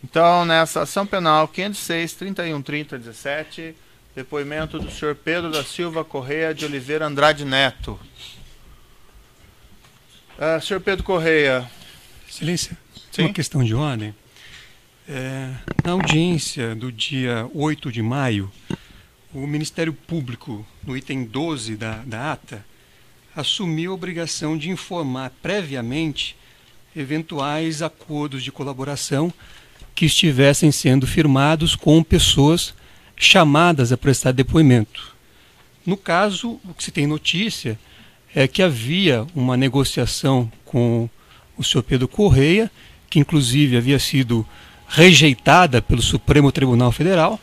Então, nessa ação penal 506-3130-17, depoimento do senhor Pedro da Silva Correia de Oliveira Andrade Neto. Senhor Pedro Correia. Excelência, Sim? uma questão de ordem. Na audiência do dia 8 de maio, o Ministério Público, no item 12 da ata, assumiu a obrigação de informar previamente eventuais acordos de colaboração que estivessem sendo firmados com pessoas chamadas a prestar depoimento. No caso, o que se tem notícia é que havia uma negociação com o senhor Pedro Correia, que inclusive havia sido rejeitada pelo Supremo Tribunal Federal,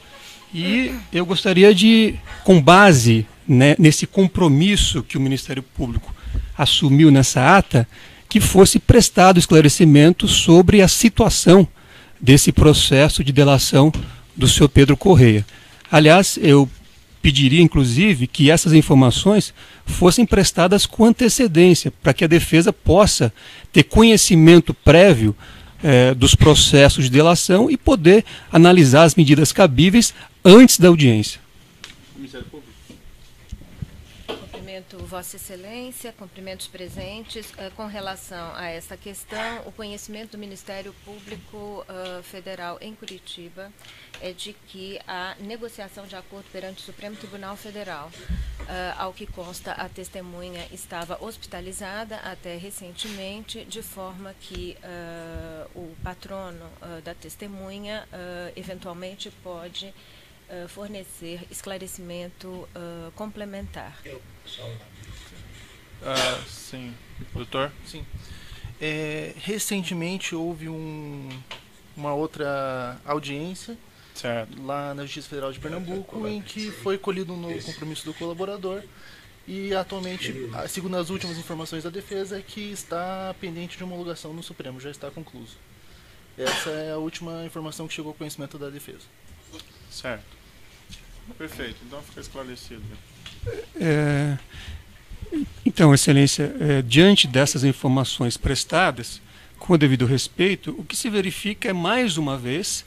e eu gostaria de, com base nesse compromisso que o Ministério Público assumiu nessa ata, que fosse prestado esclarecimento sobre a situação desse processo de delação do senhor Pedro Correia. Aliás, eu pediria, inclusive, que essas informações fossem prestadas com antecedência, para que a defesa possa ter conhecimento prévio dos processos de delação e poder analisar as medidas cabíveis antes da audiência. Ministério Público. Cumprimento Vossa Excelência, cumprimento os presentes. Com relação a esta questão, o conhecimento do Ministério Público Federal em Curitiba é de que a negociação de acordo perante o Supremo Tribunal Federal, ao que consta, a testemunha estava hospitalizada até recentemente, de forma que o patrono da testemunha eventualmente pode fornecer esclarecimento complementar. Sim. Doutor? Sim. Recentemente houve uma outra audiência, Certo. lá na Justiça Federal de Pernambuco, em que foi colhido um novo compromisso do colaborador e atualmente, segundo as últimas informações da defesa, é que está pendente de homologação no Supremo, já está concluído. Essa é a última informação que chegou ao conhecimento da defesa. Certo. Perfeito, então fica esclarecido. Então, Excelência, diante dessas informações prestadas, com o devido respeito, o que se verifica é, mais uma vez,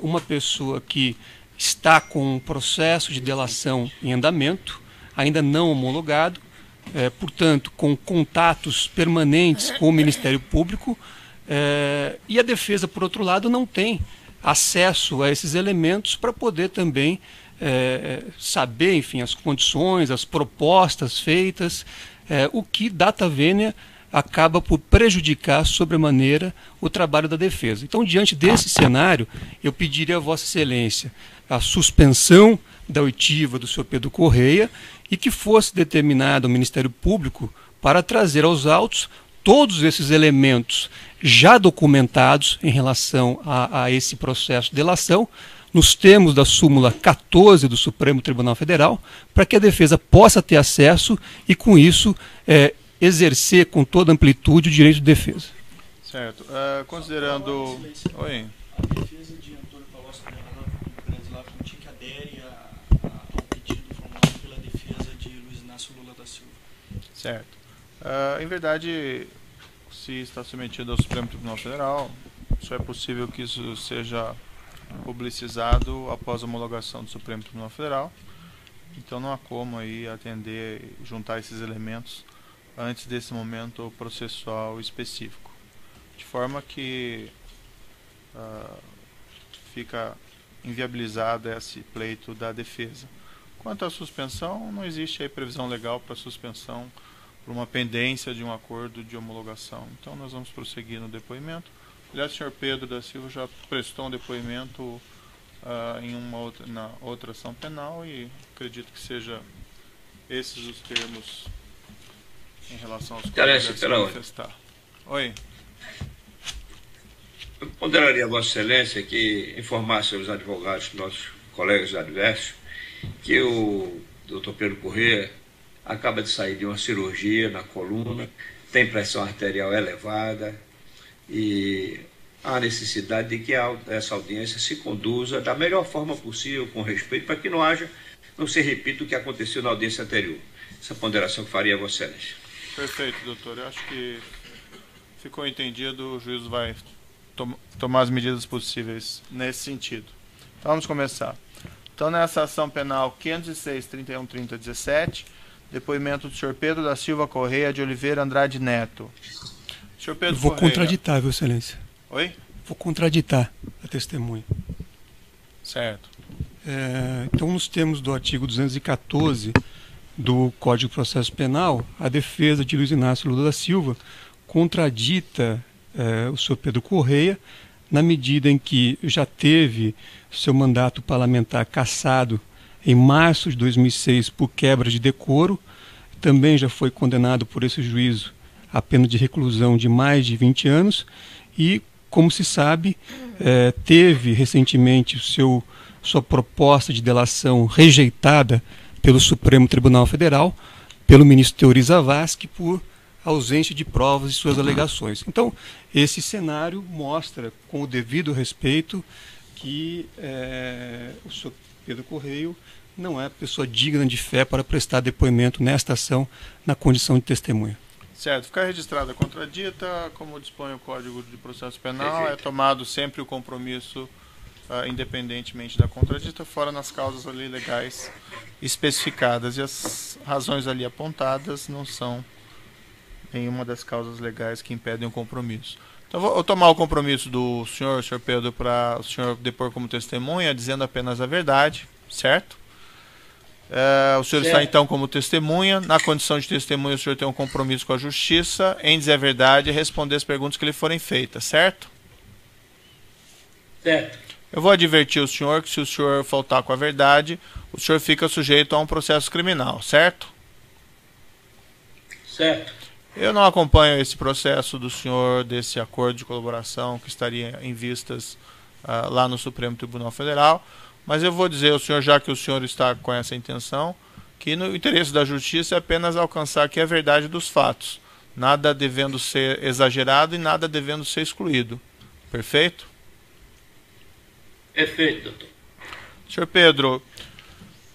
uma pessoa que está com um processo de delação em andamento, ainda não homologado, portanto, com contatos permanentes com o Ministério Público, e a defesa, por outro lado, não tem acesso a esses elementos para poder também saber, enfim, as condições, as propostas feitas, o que data vênia acaba por prejudicar sobremaneira o trabalho da defesa. Então, diante desse cenário, eu pediria a Vossa Excelência a suspensão da oitiva do senhor Pedro Correia e que fosse determinado ao Ministério Público para trazer aos autos todos esses elementos já documentados em relação a esse processo de delação, nos termos da súmula 14 do Supremo Tribunal Federal, para que a defesa possa ter acesso e, com isso, exercer com toda amplitude o direito de defesa. Certo. Considerando... Oi. A defesa de Antônio Palocci Brasilar Fontinha que adere ao pedido formulado pela defesa de Luiz Inácio Lula da Silva. Certo. Em verdade, se está submetido ao Supremo Tribunal Federal, só é possível que isso seja publicizado após a homologação do Supremo Tribunal Federal. Então não há como aí atender, juntar esses elementos antes desse momento processual específico, de forma que fica inviabilizado esse pleito da defesa. Quanto à suspensão, não existe aí previsão legal para suspensão por uma pendência de um acordo de homologação. Então nós vamos prosseguir no depoimento. Aliás, o senhor Pedro da Silva já prestou um depoimento na outra ação penal e acredito que seja esses os termos em relação aos quais deve se manifestar. Oi. Eu ponderaria a Vossa Excelência que informasse aos advogados, nossos colegas adversos, que o Dr. Pedro Correia acaba de sair de uma cirurgia na coluna, tem pressão arterial elevada e há necessidade de que essa audiência se conduza da melhor forma possível, com respeito, para que não se repita o que aconteceu na audiência anterior. Essa ponderação que faria a Vossa Excelência. Perfeito, doutor. Eu acho que ficou entendido, o juiz vai tomar as medidas possíveis nesse sentido. Então vamos começar. Então nessa ação penal 506.31.30.17, depoimento do senhor Pedro da Silva Correia de Oliveira Andrade Neto. Senhor Pedro Vou Correia. contraditar, Vossa Excelência. Oi? Vou contraditar a testemunha. Certo. Então, nos termos do artigo 214 do Código de Processo Penal, a defesa de Luiz Inácio Lula da Silva contradita o senhor Pedro Correia na medida em que já teve seu mandato parlamentar cassado em março de 2006 por quebra de decoro, também já foi condenado por esse juízo a pena de reclusão de mais de 20 anos e, como se sabe, teve recentemente sua proposta de delação rejeitada pelo Supremo Tribunal Federal, pelo ministro Teori Zavascki, por ausência de provas de suas alegações. Então, esse cenário mostra, com o devido respeito, que o senhor Pedro Correia não é pessoa digna de fé para prestar depoimento nesta ação na condição de testemunha. Certo. Ficar registrada a contradita, como dispõe o Código de Processo Penal, é tomado sempre o compromisso independentemente da contradita, fora nas causas ali legais especificadas. E as razões ali apontadas não são nenhuma das causas legais que impedem o compromisso. Então vou tomar o compromisso do senhor Pedro, para o senhor depor como testemunha, dizendo apenas a verdade, certo? O senhor está então como testemunha. Na condição de testemunha, o senhor tem um compromisso com a justiça em dizer a verdade e responder as perguntas que lhe forem feitas, certo? Certo. Eu vou advertir o senhor que se o senhor faltar com a verdade, o senhor fica sujeito a um processo criminal, certo? Certo. Eu não acompanho esse processo do senhor, desse acordo de colaboração que estaria em vistas lá no Supremo Tribunal Federal, mas eu vou dizer ao senhor, já que o senhor está com essa intenção, que no interesse da justiça é apenas alcançar aqui a verdade dos fatos, nada devendo ser exagerado e nada devendo ser excluído. Perfeito? Perfeito, doutor. Senhor Pedro,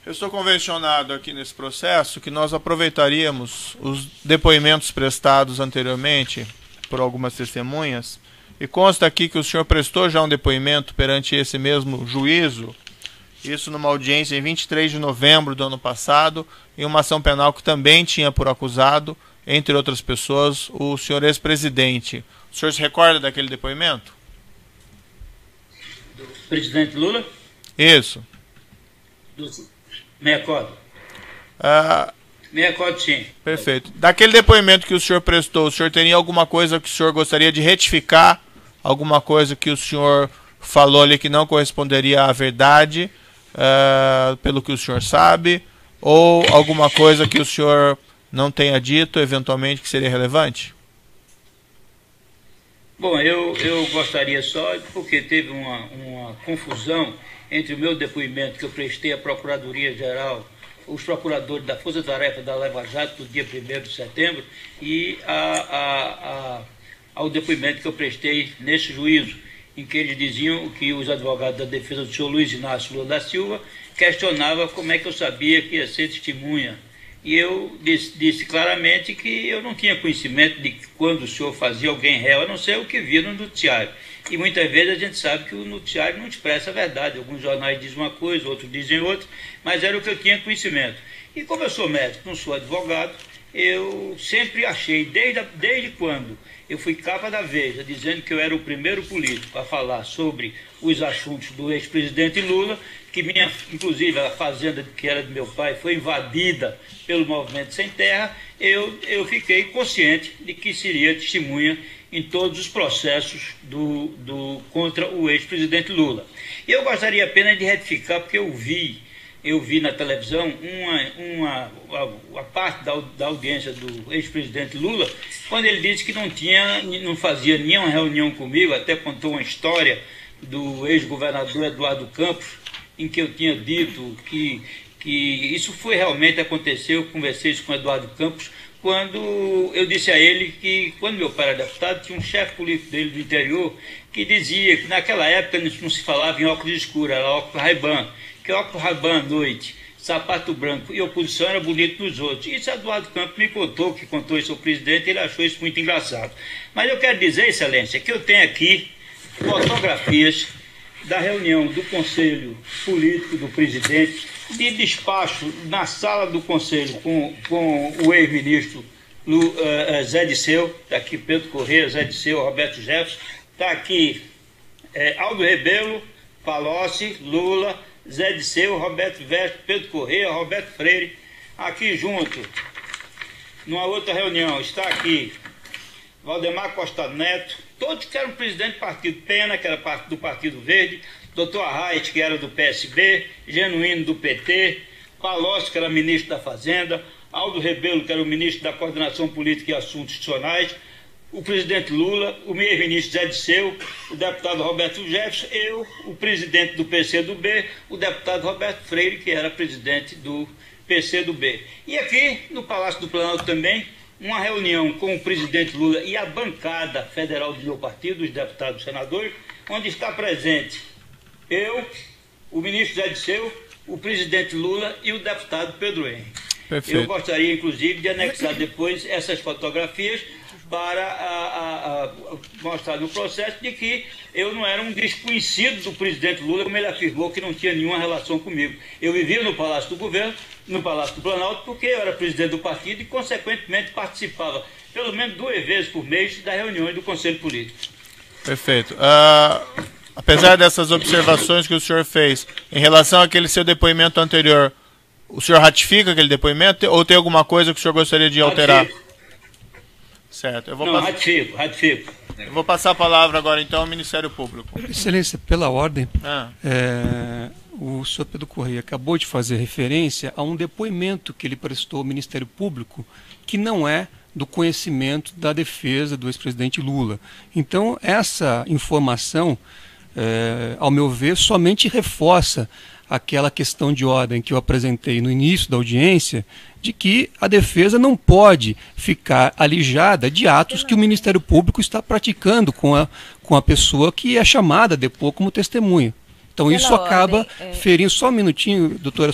eu estou convencionado aqui nesse processo que nós aproveitaríamos os depoimentos prestados anteriormente por algumas testemunhas, e consta aqui que o senhor prestou já um depoimento perante esse mesmo juízo, isso numa audiência em 23 de novembro do ano passado, em uma ação penal que também tinha por acusado, entre outras pessoas, o senhor ex-presidente. O senhor se recorda daquele depoimento? Do presidente Lula? Isso. Me recordo. Me recordo, sim. Perfeito. Daquele depoimento que o senhor prestou, o senhor teria alguma coisa que o senhor gostaria de retificar? Alguma coisa que o senhor falou ali que não corresponderia à verdade, pelo que o senhor sabe? Ou alguma coisa que o senhor não tenha dito, eventualmente, que seria relevante? Bom, eu gostaria só, porque teve uma confusão entre o meu depoimento que eu prestei à Procuradoria-Geral, os procuradores da Força Tarefa da Lava Jato, no dia 1º de setembro, e ao depoimento que eu prestei nesse juízo, em que eles diziam que os advogados da defesa do senhor Luiz Inácio Lula da Silva questionavam como é que eu sabia que ia ser testemunha. E eu disse claramente que eu não tinha conhecimento de que quando o senhor fazia alguém réu, a não ser o que via no noticiário. E muitas vezes a gente sabe que o noticiário não expressa a verdade. Alguns jornais dizem uma coisa, outros dizem outra, mas era o que eu tinha conhecimento. E como eu sou médico, não sou advogado, eu sempre achei, desde quando eu fui capa da Veja, dizendo que eu era o primeiro político a falar sobre os assuntos do ex-presidente Lula, que inclusive a fazenda que era do meu pai foi invadida pelo Movimento Sem Terra, eu fiquei consciente de que seria testemunha em todos os processos contra o ex-presidente Lula. E eu gostaria apenas de retificar, porque eu vi na televisão a parte da audiência do ex-presidente Lula, quando ele disse que não fazia nenhuma reunião comigo, até contou uma história do ex-governador Eduardo Campos, em que eu tinha dito que isso realmente aconteceu. Eu conversei isso com o Eduardo Campos, quando eu disse a ele que, quando meu pai era deputado, tinha um chefe político dele do interior que dizia que naquela época não se falava em óculos escuros, era óculos Ray-Ban, que óculos Ray-Ban à noite, sapato branco e oposição era bonito nos outros. Isso Eduardo Campos me contou, que contou isso ao presidente, ele achou isso muito engraçado. Mas eu quero dizer, excelência, que eu tenho aqui fotografias da reunião do Conselho Político do presidente, de despacho na sala do Conselho com o ex-ministro Zé Disseu, está aqui Pedro Corrêa, Zé Disseu, Roberto Jefferson, está aqui Aldo Rebelo, Palocci, Lula, Zé Disseu, Roberto Jefferson, Pedro Corrêa, Roberto Freire. Aqui junto, numa outra reunião, está aqui Valdemar Costa Neto, todos que eram presidente do partido, Pena, que era do Partido Verde, Dr. Arraes, que era do PSB, Genuíno, do PT, Palocci, que era ministro da Fazenda, Aldo Rebelo, que era o ministro da Coordenação Política e Assuntos Institucionais, o presidente Lula, o ex-ministro Zé Disseu, o deputado Roberto Jefferson, eu, o presidente do PCdoB, o deputado Roberto Freire, que era presidente do PCdoB. E aqui, no Palácio do Planalto também, uma reunião com o presidente Lula e a bancada federal do meu partido, os deputados e senadores, onde está presente eu, o ministro Zé Disseu, o presidente Lula e o deputado Pedro Henrique. Perfeito. Eu gostaria, inclusive, de anexar depois essas fotografias para mostrar no processo de que eu não era um desconhecido do presidente Lula, como ele afirmou que não tinha nenhuma relação comigo. Eu vivia no Palácio do Governo, no Palácio do Planalto, porque eu era presidente do partido e, consequentemente, participava pelo menos 2 vezes por mês das reuniões do Conselho Político. Perfeito. Apesar dessas observações que o senhor fez em relação àquele seu depoimento anterior, o senhor ratifica aquele depoimento ou tem alguma coisa que o senhor gostaria de alterar? Ratifico. Certo. Ratifico. Eu vou passar a palavra agora, então, ao Ministério Público. Excelência, pela ordem, o senhor Pedro Corrêa acabou de fazer referência a um depoimento que ele prestou ao Ministério Público que não é do conhecimento da defesa do ex-presidente Lula. Então, essa informação, ao meu ver, somente reforça aquela questão de ordem que eu apresentei no início da audiência, de que a defesa não pode ficar alijada de atos que o Ministério Público está praticando com a pessoa que é chamada a depor como testemunha. Então isso acaba ferindo, só um minutinho, doutora,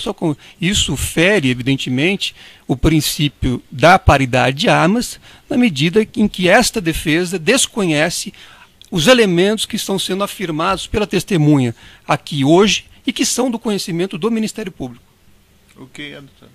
isso fere, evidentemente, o princípio da paridade de armas, na medida em que esta defesa desconhece os elementos que estão sendo afirmados pela testemunha aqui hoje e que são do conhecimento do Ministério Público. O que é, doutor?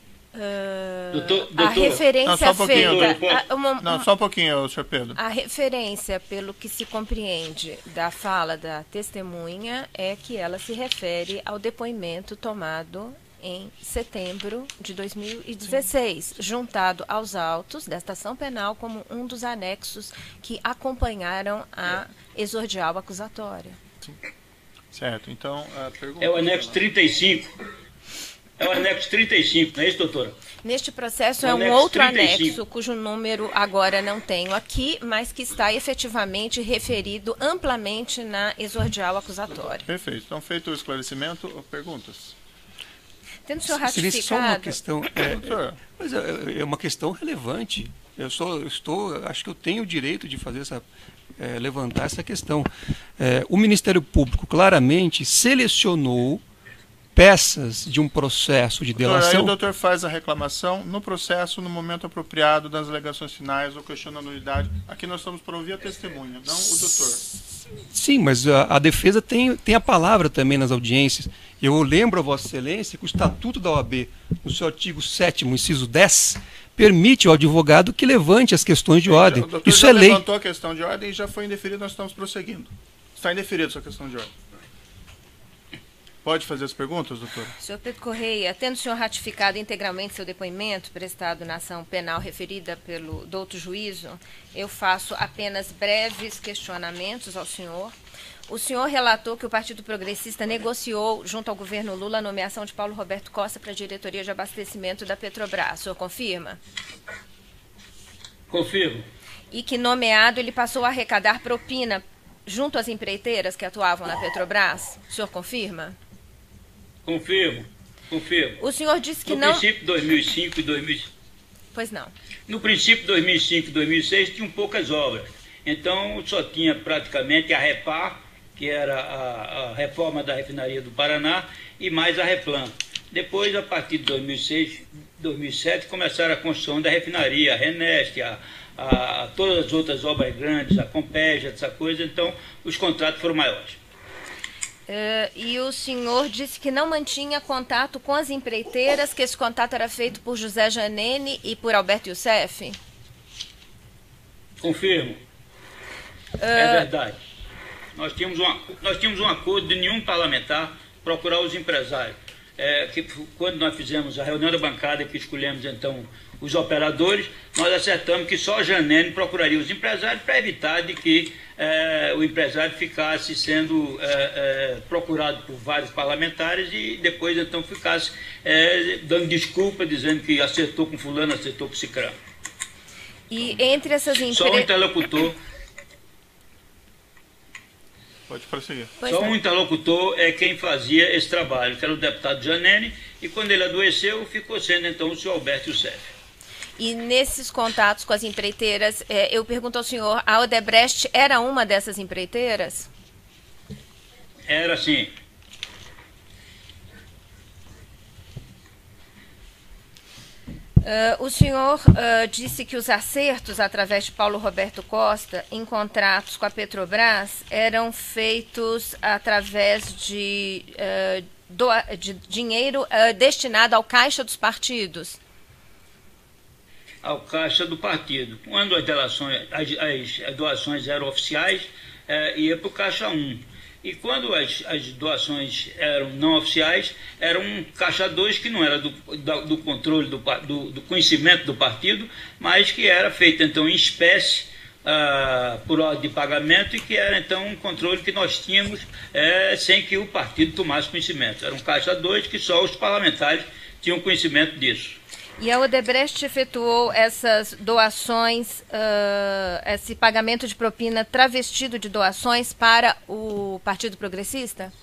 Doutor, a referência não, só um pouquinho, feita... só um pouquinho, senhor Pedro. A referência, pelo que se compreende da fala da testemunha, é que ela se refere ao depoimento tomado em setembro de 2016, juntado aos autos desta ação penal como um dos anexos que acompanharam a exordial acusatória. Sim. Certo, então a pergunta... É o anexo 35. É o anexo 35, não é isso, doutora? Neste processo é um outro anexo, cujo número agora não tenho aqui, mas que está efetivamente referido amplamente na exordial acusatória. Perfeito. Então, feito o esclarecimento, perguntas? Tendo o senhor ratificado... Seria só uma questão... mas é uma questão relevante. Acho que eu tenho o direito de fazer levantar essa questão. O Ministério Público claramente selecionou peças de um processo de delação... Aí o doutor faz a reclamação no processo, no momento apropriado das alegações finais ou questionando a nulidade. Aqui nós estamos para ouvir a testemunha, não o doutor. Sim, mas a defesa tem a palavra também nas audiências. Eu lembro a Vossa Excelência que o Estatuto da OAB, no seu artigo 7º, inciso 10, permite ao advogado que levante as questões de ordem. O doutor Isso já é lei. levantou a questão de ordem e já foi indeferido, nós estamos prosseguindo. Está indeferido sua questão de ordem. Pode fazer as perguntas, doutor? Senhor Pedro Corrêa, tendo o senhor ratificado integralmente seu depoimento prestado na ação penal referida pelo douto juízo, eu faço apenas breves questionamentos ao senhor. O senhor relatou que o Partido Progressista negociou, junto ao governo Lula, a nomeação de Paulo Roberto Costa para a diretoria de abastecimento da Petrobras. O senhor confirma? Confirmo. E que, nomeado, ele passou a arrecadar propina junto às empreiteiras que atuavam na Petrobras? O senhor confirma? Confirmo. O senhor disse que no não... No princípio de 2005 e 2006... Pois não. No princípio de 2005 e 2006 tinham poucas obras. Então só tinha praticamente a Repar, que era a reforma da refinaria do Paraná, e mais a Replan. Depois, a partir de 2006, 2007, começaram a construção da refinaria, a Reneste, a todas as outras obras grandes, a Compesa, essa coisa, então os contratos foram maiores. E o senhor disse que não mantinha contato com as empreiteiras, que esse contato era feito por José Janene e por Alberto Youssef? Confirmo. É verdade. Nós tínhamos um acordo de nenhum parlamentar procurar os empresários. Quando nós fizemos a reunião da bancada, que escolhemos então os operadores, nós acertamos que só a Janene procuraria os empresários para evitar de que o empresário ficasse sendo procurado por vários parlamentares e depois então ficasse dando desculpa, dizendo que acertou com fulano, acertou com cicrano. E entre essas empresas... Só um interlocutor... Pode prosseguir. Só um interlocutor é quem fazia esse trabalho, que era o deputado Janene, e quando ele adoeceu, ficou sendo então o senhor Alberto Youssef. E nesses contatos com as empreiteiras, eu pergunto ao senhor, a Odebrecht era uma dessas empreiteiras? Era sim. O senhor disse que os acertos, através de Paulo Roberto Costa, em contratos com a Petrobras, eram feitos através de dinheiro destinado ao caixa dos partidos. Ao caixa do partido. Quando as doações eram oficiais, ia para o caixa 1. E quando as doações eram não oficiais, era um caixa 2 que não era do controle, do conhecimento do partido, mas que era feito então em espécie, por ordem de pagamento, e que era então um controle que nós tínhamos sem que o partido tomasse conhecimento. Era um caixa 2 que só os parlamentares tinham conhecimento disso. E a Odebrecht efetuou essas doações, esse pagamento de propina travestido de doações para o Partido Progressista?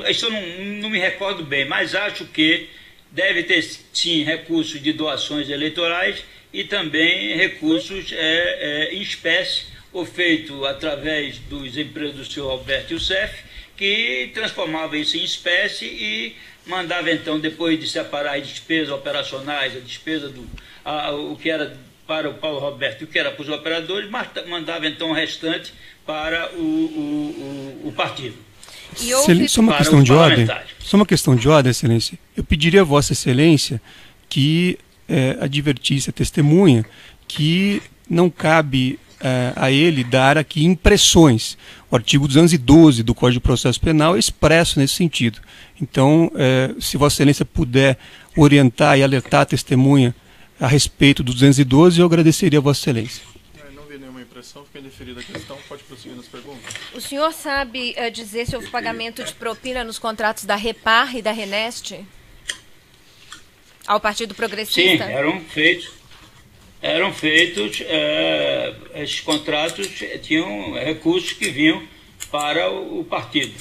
Isso eu não me recordo bem, mas acho que deve ter, sim, recursos de doações eleitorais e também recursos em espécie, ou feito através das empresas do senhor Alberto Youssef, que transformava isso em espécie e mandava então, depois de separar as despesas operacionais, a despesa o que era para o Paulo Roberto e o que era para os operadores, mandava então o restante para o partido. Só uma questão de ordem. Só uma questão de ordem, Excelência. Eu pediria a Vossa Excelência que advertisse a testemunha que não cabe a ele dar aqui impressões. O artigo 212 do Código de Processo Penal é expresso nesse sentido. Então, se Vossa Excelência puder orientar e alertar a testemunha a respeito do 212, eu agradeceria a Vossa Excelência. Não vi nenhuma impressão, fica indeferida a questão, pode prosseguir nas perguntas. O senhor sabe dizer se houve pagamento de propina nos contratos da Repar e da Renest ao Partido Progressista? Sim, eram feitos, esses contratos tinham recursos que vinham para o partido,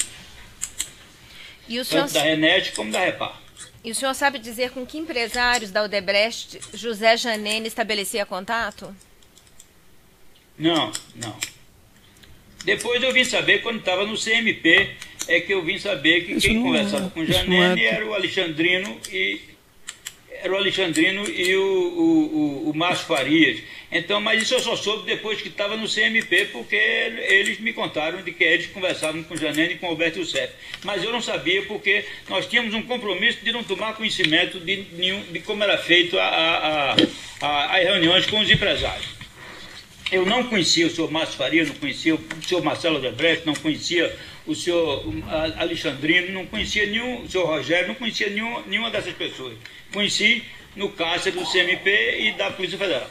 e o senhor, tanto da Renest como da Repar. E o senhor sabe dizer com que empresários da Odebrecht José Janene estabelecia contato? Não. Depois eu vim saber, quando estava no CMP, que eu vim saber que quem conversava com Janene era o Alexandrino e o Márcio Farias. Então, mas isso eu só soube depois que estava no CMP, porque eles me contaram de que eles conversavam com Janene e com Alberto Youssef. Mas eu não sabia, porque nós tínhamos um compromisso de não tomar conhecimento de como era feito as reuniões com os empresários. Eu não conhecia o senhor Márcio Farias, não conhecia o senhor Marcelo Odebrecht, não conhecia o senhor Alexandrino, não conhecia o senhor Rogério, não conhecia nenhuma dessas pessoas. Conheci no caixa do CMP e da Polícia Federal.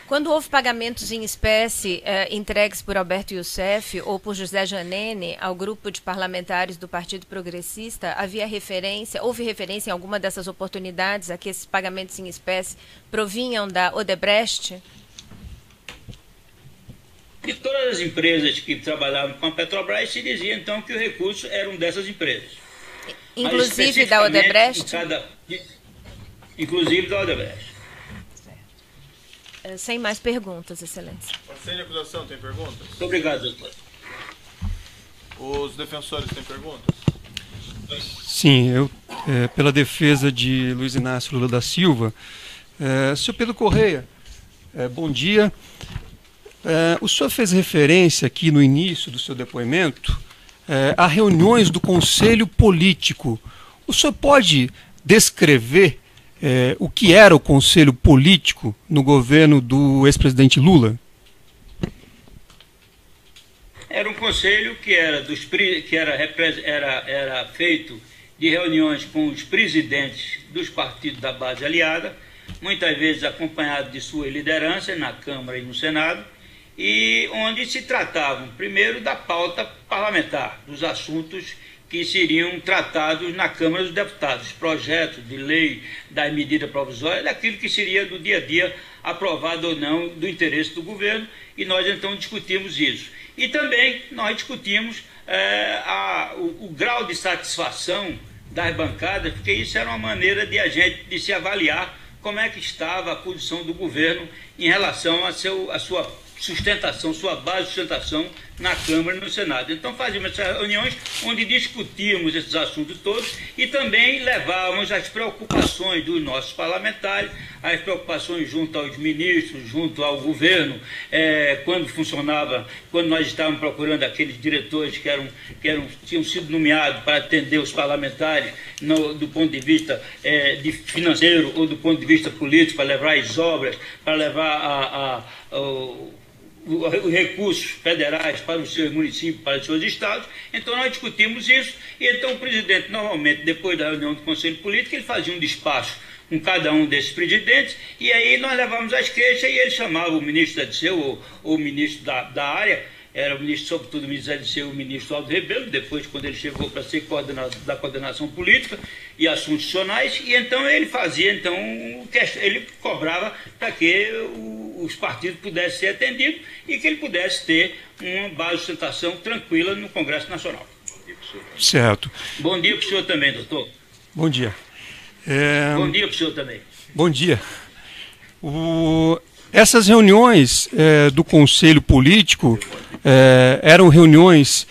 Quando houve pagamentos em espécie entregues por Alberto Youssef ou por José Janene ao grupo de parlamentares do Partido Progressista, houve referência em alguma dessas oportunidades a que esses pagamentos em espécie provinham da Odebrecht? De todas as empresas que trabalhavam com a Petrobras, se dizia então que o recurso eram dessas empresas. Inclusive da Odebrecht? Inclusive da Odebrecht. Sem mais perguntas, Excelência. Parceiro de acusação, tem perguntas? Muito obrigado, doutor. Os defensores têm perguntas? Sim, eu, pela defesa de Luiz Inácio Lula da Silva, Senhor Pedro Correia, bom dia. O senhor fez referência aqui no início do seu depoimento a reuniões do Conselho Político. O senhor pode descrever o que era o Conselho Político no governo do ex-presidente Lula? Era um conselho que era feito de reuniões com os presidentes dos partidos da base aliada, muitas vezes acompanhado de sua liderança na Câmara e no Senado, e onde se tratavam primeiro da pauta parlamentar, dos assuntos que seriam tratados na Câmara dos Deputados, projetos de lei, das medidas provisórias, daquilo que seria do dia a dia aprovado ou não do interesse do governo, e nós então discutimos isso. E também nós discutimos o grau de satisfação das bancadas, porque isso era uma maneira de se avaliar como é que estava a posição do governo em relação a sua sustentação, sua base de sustentação na Câmara e no Senado. Então fazíamos essas reuniões onde discutíamos esses assuntos todos e também levávamos as preocupações dos nossos parlamentares, as preocupações junto aos ministros, junto ao governo, quando nós estávamos procurando aqueles diretores que tinham sido nomeados para atender os parlamentares do ponto de vista financeiro ou do ponto de vista político, para levar as obras, para levar os recursos federais para os seus municípios, para os seus estados. Então nós discutimos isso, e então o presidente, normalmente, depois da reunião do Conselho Político, ele fazia um despacho com cada um desses presidentes, e aí nós levávamos as queixas e ele chamava o ministro da DCE, ou o ministro da área, era o ministro, sobretudo o ministro da DCE, o ministro Aldo Rebelo, depois quando ele chegou para ser da coordenação política e assuntos institucionais, e então ele fazia, ele cobrava para que os partidos pudessem ser atendidos e que ele pudesse ter uma base de sustentação tranquila no Congresso Nacional. Certo. Bom dia para o senhor também, doutor. Bom dia. Bom dia para o senhor também. Bom dia. Essas reuniões do Conselho Político eram reuniões,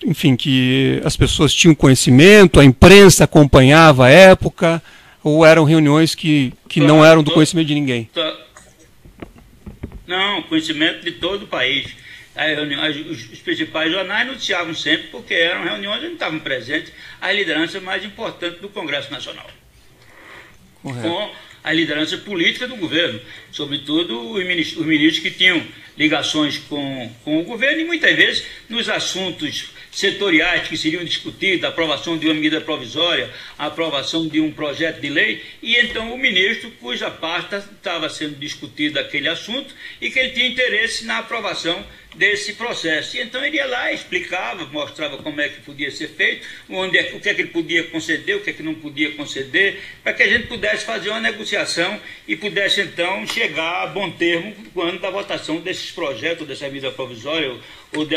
enfim, que as pessoas tinham conhecimento, a imprensa acompanhava a época, ou eram reuniões que não eram do conhecimento de ninguém? Não, conhecimento de todo o país. Os principais jornais noticiavam sempre, porque eram reuniões onde estavam presentes as lideranças mais importantes do Congresso Nacional. Correto. Com a liderança política do governo, sobretudo os ministros que tinham ligações com o governo, e muitas vezes nos assuntos setoriais que seriam discutidos, a aprovação de uma medida provisória, a aprovação de um projeto de lei, e então o ministro cuja pasta estava sendo discutido aquele assunto e que ele tinha interesse na aprovação desse processo. E então ele ia lá, explicava, mostrava como é que podia ser feito, o que é que ele podia conceder, o que é que não podia conceder, para que a gente pudesse fazer uma negociação e pudesse então chegar a bom termo quando da votação desses projetos, dessa medida provisória ou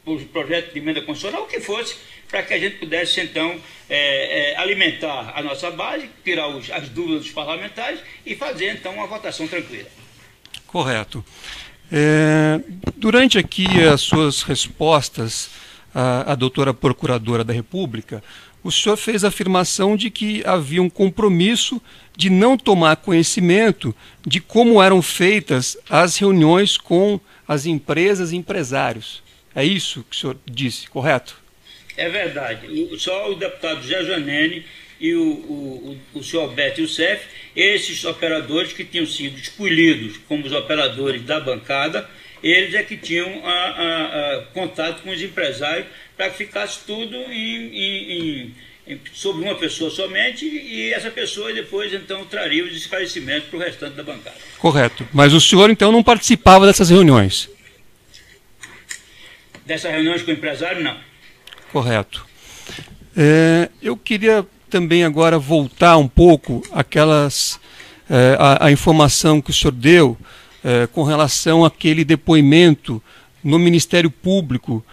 os projetos de emenda constitucional, o que fosse, para que a gente pudesse então alimentar a nossa base, tirar as dúvidas dos parlamentares e fazer então uma votação tranquila. Correto. Durante aqui as suas respostas à doutora Procuradora da República, o senhor fez a afirmação de que havia um compromisso de não tomar conhecimento de como eram feitas as reuniões com as empresas e empresários. É isso que o senhor disse, correto? É verdade. Só o deputado José Janene e o senhor Alberto Youssef, esses operadores que tinham sido escolhidos como os operadores da bancada, eles é que tinham contato com os empresários para que ficasse tudo sobre uma pessoa somente, e essa pessoa depois então traria os esclarecimentos para o restante da bancada. Correto. Mas o senhor então não participava dessas reuniões? Dessas reuniões com o empresário, não. Correto. Eu queria também agora voltar um pouco à informação que o senhor deu com relação àquele depoimento no Ministério Público,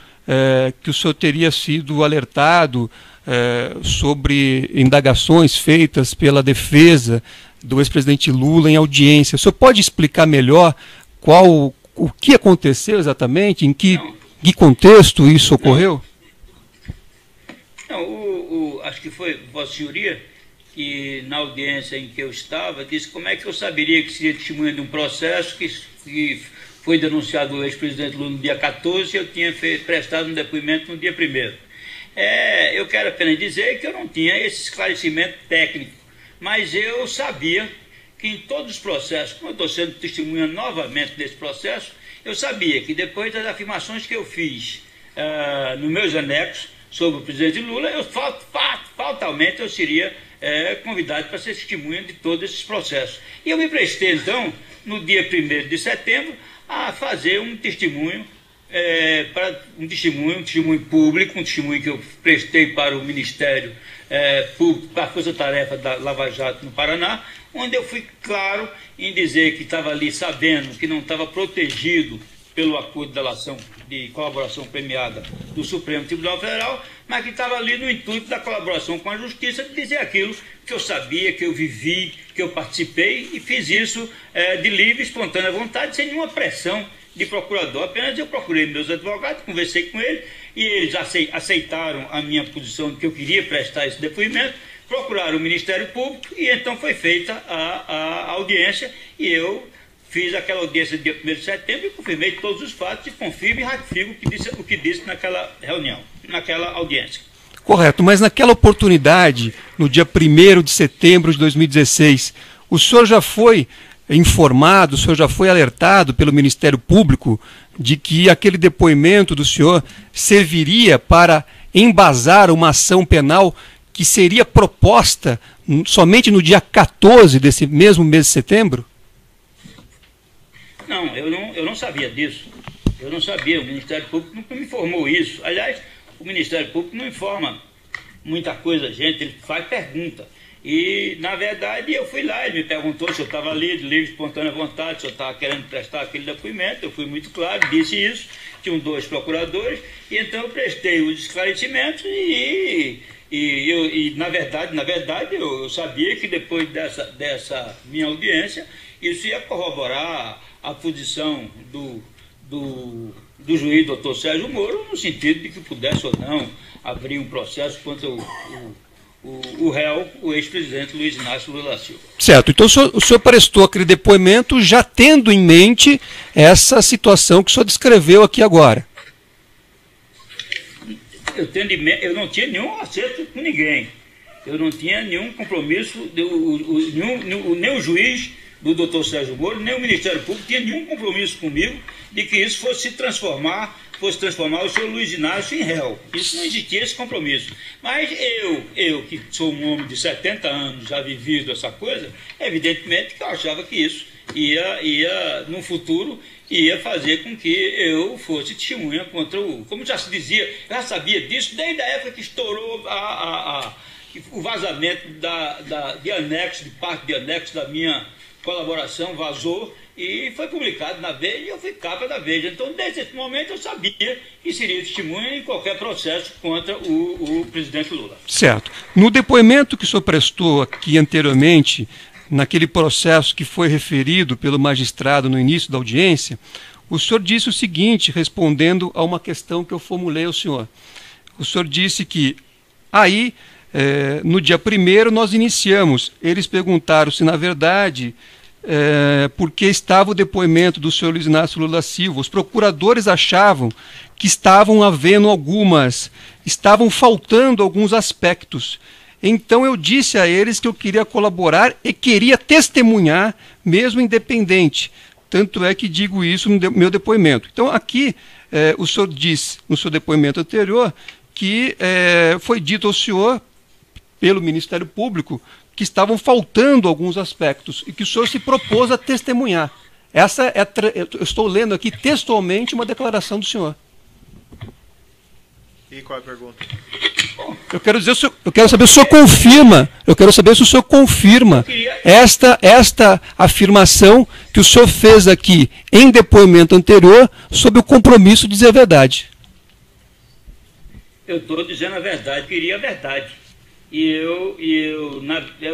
que o senhor teria sido alertado sobre indagações feitas pela defesa do ex-presidente Lula em audiência. O senhor pode explicar melhor o que aconteceu exatamente, em que contexto isso ocorreu? Não, acho que foi Vossa Senhoria que na audiência em que eu estava, disse como é que eu saberia que seria testemunha de um processo que foi denunciado o ex-presidente Lula no dia 14 e eu tinha prestado um depoimento no dia 1º. Eu quero apenas dizer que eu não tinha esse esclarecimento técnico, mas eu sabia que em todos os processos, como eu estou sendo testemunha novamente desse processo, eu sabia que depois das afirmações que eu fiz nos meus anexos sobre o presidente Lula, fatalmente eu seria convidado para ser testemunha de todos esses processos. E eu me prestei, então, no dia 1º de setembro, a fazer um testemunho, um testemunho público, um testemunho que eu prestei para o Ministério Público, para a Força Tarefa da Lava Jato no Paraná, onde eu fui claro em dizer que estava ali sabendo que não estava protegido pelo acordo de delação de colaboração premiada do Supremo Tribunal Federal, mas que estava ali no intuito da colaboração com a Justiça, de dizer aquilo que eu sabia, que eu vivi, que eu participei, e fiz isso de livre, espontânea vontade, sem nenhuma pressão de procurador. Apenas eu procurei meus advogados, conversei com eles, e eles aceitaram a minha posição de que eu queria prestar esse depoimento, procuraram o Ministério Público, e então foi feita a audiência, e eu fiz aquela audiência dia 1º de setembro e confirmei todos os fatos e confirmo e ratifico o que disse naquela reunião, naquela audiência. Correto, mas naquela oportunidade, no dia 1º de setembro de 2016, o senhor já foi informado, o senhor já foi alertado pelo Ministério Público de que aquele depoimento do senhor serviria para embasar uma ação penal que seria proposta somente no dia 14 desse mesmo mês de setembro? Não, eu não sabia disso. Eu não sabia, o Ministério Público nunca me informou isso. Aliás, o Ministério Público não informa muita coisa a gente, ele faz pergunta. E, na verdade, eu fui lá, ele me perguntou se eu estava ali, de livre, espontânea vontade, se eu estava querendo prestar aquele depoimento. Eu fui muito claro, disse isso, tinham 2 procuradores, e então eu prestei os esclarecimentos e na verdade, eu sabia que depois dessa minha audiência, isso ia corroborar a posição do juiz doutor Sérgio Moro, no sentido de que pudesse ou não abrir um processo contra o réu, o ex-presidente Luiz Inácio Lula da Silva. Certo, então o senhor prestou aquele depoimento já tendo em mente essa situação que o senhor descreveu aqui agora. Eu não tinha nenhum acerto com ninguém. Eu não tinha nenhum compromisso, nem o juiz do doutor Sérgio Moro, nem o Ministério Público tinha nenhum compromisso comigo de que isso fosse transformar o senhor Luiz Inácio em réu. Isso não existia, esse compromisso. Mas eu que sou um homem de 70 anos, já vivido essa coisa, evidentemente que eu achava que isso ia no futuro, ia fazer com que eu fosse testemunha contra como já se dizia, eu já sabia disso desde a época que estourou o vazamento de parte de anexo da minha colaboração, vazou e foi publicado na Veja e eu fui capa da Veja. Então, desde esse momento, eu sabia que seria testemunha em qualquer processo contra o presidente Lula. Certo. No depoimento que o senhor prestou aqui anteriormente, naquele processo que foi referido pelo magistrado no início da audiência, o senhor disse o seguinte, respondendo a uma questão que eu formulei ao senhor. O senhor disse que aí, no dia 1º, nós iniciamos. Eles perguntaram se, na verdade, porque estava o depoimento do senhor Luiz Inácio Lula da Silva. Os procuradores achavam que estavam faltando alguns aspectos. Então eu disse a eles que eu queria colaborar e queria testemunhar, mesmo independente. Tanto é que digo isso no meu depoimento. Então aqui o senhor disse, no seu depoimento anterior, que foi dito ao senhor, pelo Ministério Público, que estavam faltando alguns aspectos e que o senhor se propôs a testemunhar. Eu estou lendo aqui textualmente uma declaração do senhor. E qual é a pergunta? Eu quero saber se o senhor confirma. Eu quero saber se o senhor confirma esta afirmação que o senhor fez aqui em depoimento anterior sobre o compromisso de dizer a verdade. Eu estou dizendo a verdade, queria a verdade.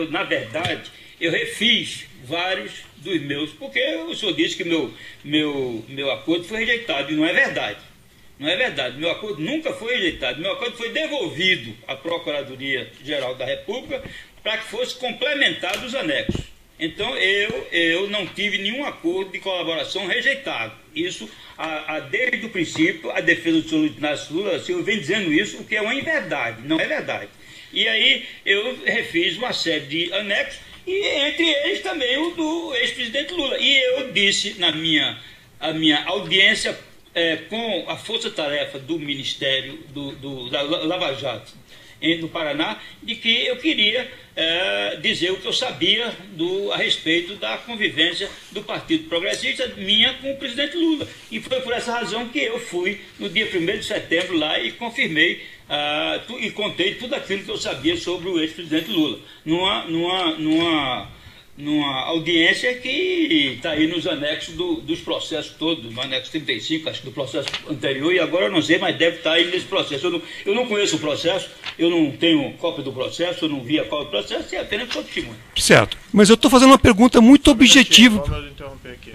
Na verdade, eu refiz vários dos meus, porque o senhor disse que meu acordo foi rejeitado, e não é verdade. Não é verdade. Meu acordo nunca foi rejeitado. Meu acordo foi devolvido à Procuradoria-Geral da República para que fosse complementado os anexos. Então, eu não tive nenhum acordo de colaboração rejeitado. Isso, desde o princípio, a defesa do senhor Luiz Inácio Lula da Silva vem dizendo isso, o que é uma inverdade, não é verdade. E aí eu refiz uma série de anexos, e entre eles também o do ex-presidente Lula. E eu disse na minha audiência com a força-tarefa do Ministério da Lava Jato no Paraná, de que eu queria dizer o que eu sabia a respeito da convivência do Partido Progressista minha com o presidente Lula. E foi por essa razão que eu fui no dia 1º de setembro lá e confirmei e contei tudo aquilo que eu sabia sobre o ex-presidente Lula, numa audiência que está aí nos anexos dos processos todos, no anexo 35, acho que do processo anterior, e agora eu não sei, mas deve estar aí nesse processo. Eu não conheço o processo, eu não tenho cópia do processo, eu não vi a cópia do processo, é apenas sou testemunha. Certo. Mas eu estou fazendo uma pergunta muito objetiva. Vamos interromper aqui.